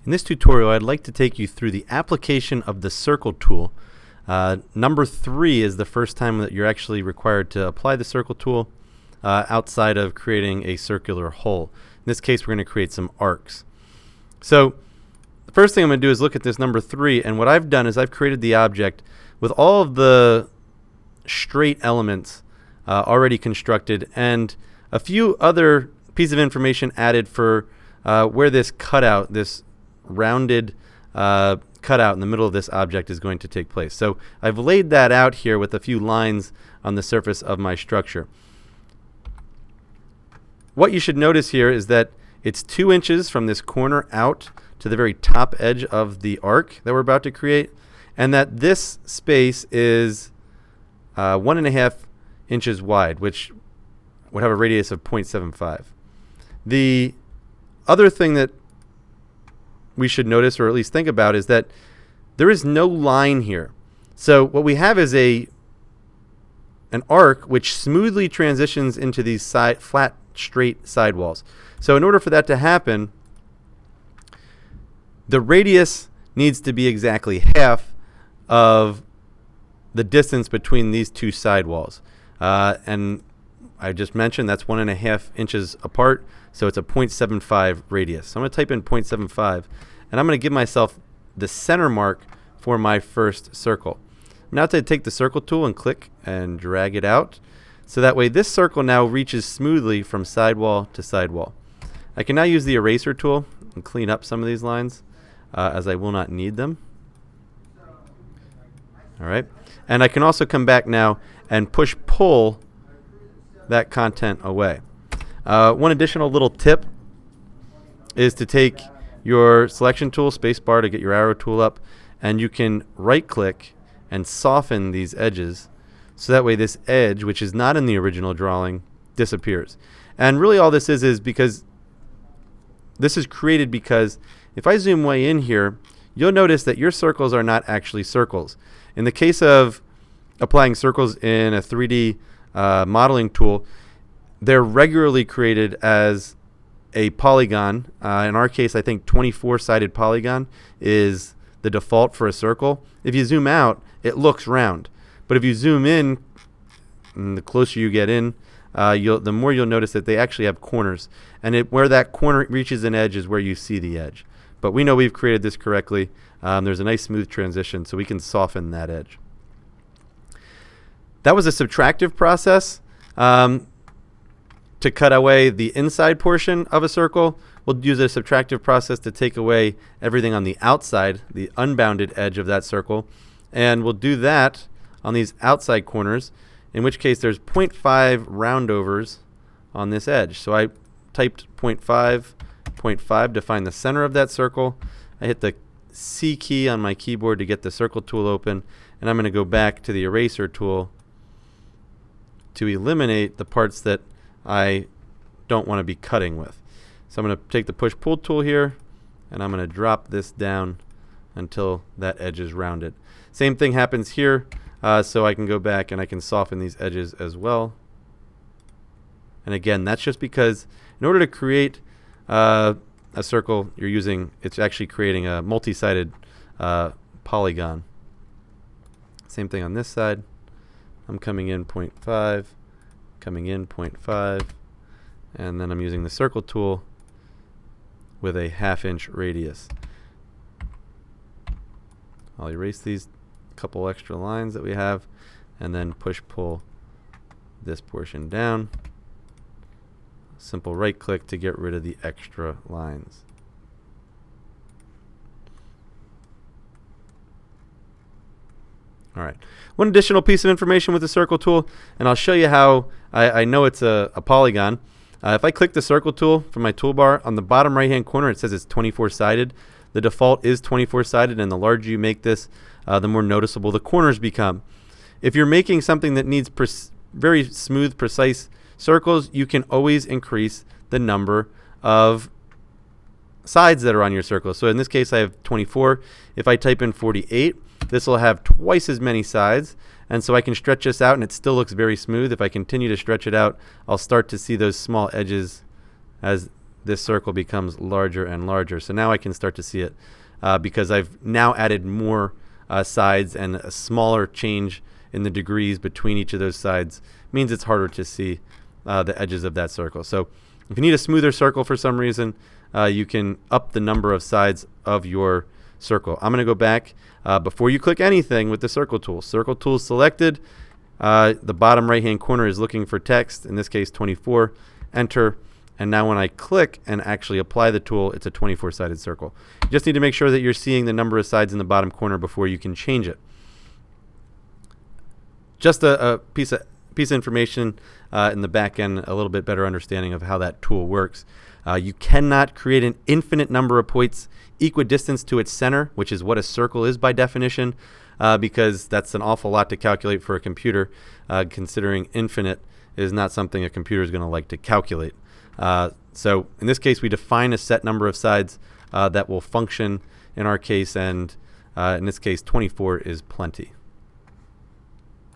In this tutorial, I'd like to take you through the application of the circle tool. Number 3 is the first time that you're actually required to apply the circle tool outside of creating a circular hole. In this case, we're going to create some arcs. So the first thing I'm going to do is look at this number 3, and what I've done is I've created the object with all of the straight elements already constructed and a few other pieces of information added for where this cutout, this rounded cutout in the middle of this object is going to take place. So I've laid that out here with a few lines on the surface of my structure. What you should notice here is that it's 2 inches from this corner out to the very top edge of the arc that we're about to create, and that this space is 1.5 inches wide, which would have a radius of 0.75. The other thing that we should notice, or at least think about, is that there is no line here. So what we have is an arc which smoothly transitions into these flat, straight sidewalls. So in order for that to happen, the radius needs to be exactly half of the distance between these 2 sidewalls. And I just mentioned that's 1.5 inches apart, so it's a 0.75 radius. So I'm going to type in 0.75, and I'm going to give myself the center mark for my first circle. Now to take the circle tool and click and drag it out, so that way this circle now reaches smoothly from sidewall to sidewall. I can now use the eraser tool and clean up some of these lines as I will not need them. All right, and I can also come back now and push-pull that content away. One additional little tip is to take your selection tool, spacebar to get your arrow tool up, and you can right-click and soften these edges so that way this edge, which is not in the original drawing, disappears. And really all this is because this is created because if I zoom way in here, you'll notice that your circles are not actually circles. In the case of applying circles in a 3D modeling tool, they're regularly created as a polygon. In our case, I think 24-sided polygon is the default for a circle. If you zoom out, it looks round. But if you zoom in, and the closer you get in, the more you'll notice that they actually have corners. And where that corner reaches an edge is where you see the edge. But we know we've created this correctly. There's a nice smooth transition, so we can soften that edge. That was a subtractive process. To cut away the inside portion of a circle, we'll use a subtractive process to take away everything on the outside, the unbounded edge of that circle. And we'll do that on these outside corners, in which case there's 0.5 roundovers on this edge. So I typed 0.5 to find the center of that circle. I hit the C key on my keyboard to get the circle tool open, and I'm going to go back to the eraser tool to eliminate the parts that I don't want to be cutting with. So I'm going to take the push-pull tool here, and I'm going to drop this down until that edge is rounded. Same thing happens here, so I can go back and I can soften these edges as well. And again, that's just because in order to create a circle, it's actually creating a multi-sided polygon. Same thing on this side. I'm coming in 0.5, coming in 0.5, and then I'm using the circle tool with a 1/2 inch radius. I'll erase these couple extra lines that we have and then push-pull this portion down. Simple right-click to get rid of the extra lines. All right. One additional piece of information with the circle tool, and I'll show you how I know it's a polygon. If I click the circle tool from my toolbar, on the bottom right-hand corner it says it's 24-sided. The default is 24-sided, and the larger you make this, the more noticeable the corners become. If you're making something that needs very smooth, precise circles, you can always increase the number of sides that are on your circle. So in this case, I have 24. If I type in 48, this will have twice as many sides, and so I can stretch this out and it still looks very smooth. If I continue to stretch it out, I'll start to see those small edges as this circle becomes larger and larger. So now I can start to see it because I've now added more sides, and a smaller change in the degrees between each of those sides means it's harder to see the edges of that circle. So if you need a smoother circle for some reason, you can up the number of sides of your circle. I'm going to go back before you click anything with the circle tool. Circle tool selected. The bottom right hand corner is looking for text, in this case 24. Enter. And now when I click and actually apply the tool, it's a 24-sided circle. You just need to make sure that you're seeing the number of sides in the bottom corner before you can change it. Just a piece of information in the back end, a little bit better understanding of how that tool works. You cannot create an infinite number of points equidistant to its center, which is what a circle is by definition, because that's an awful lot to calculate for a computer, considering infinite is not something a computer is going to like to calculate. So in this case, we define a set number of sides that will function in our case, and in this case, 24 is plenty.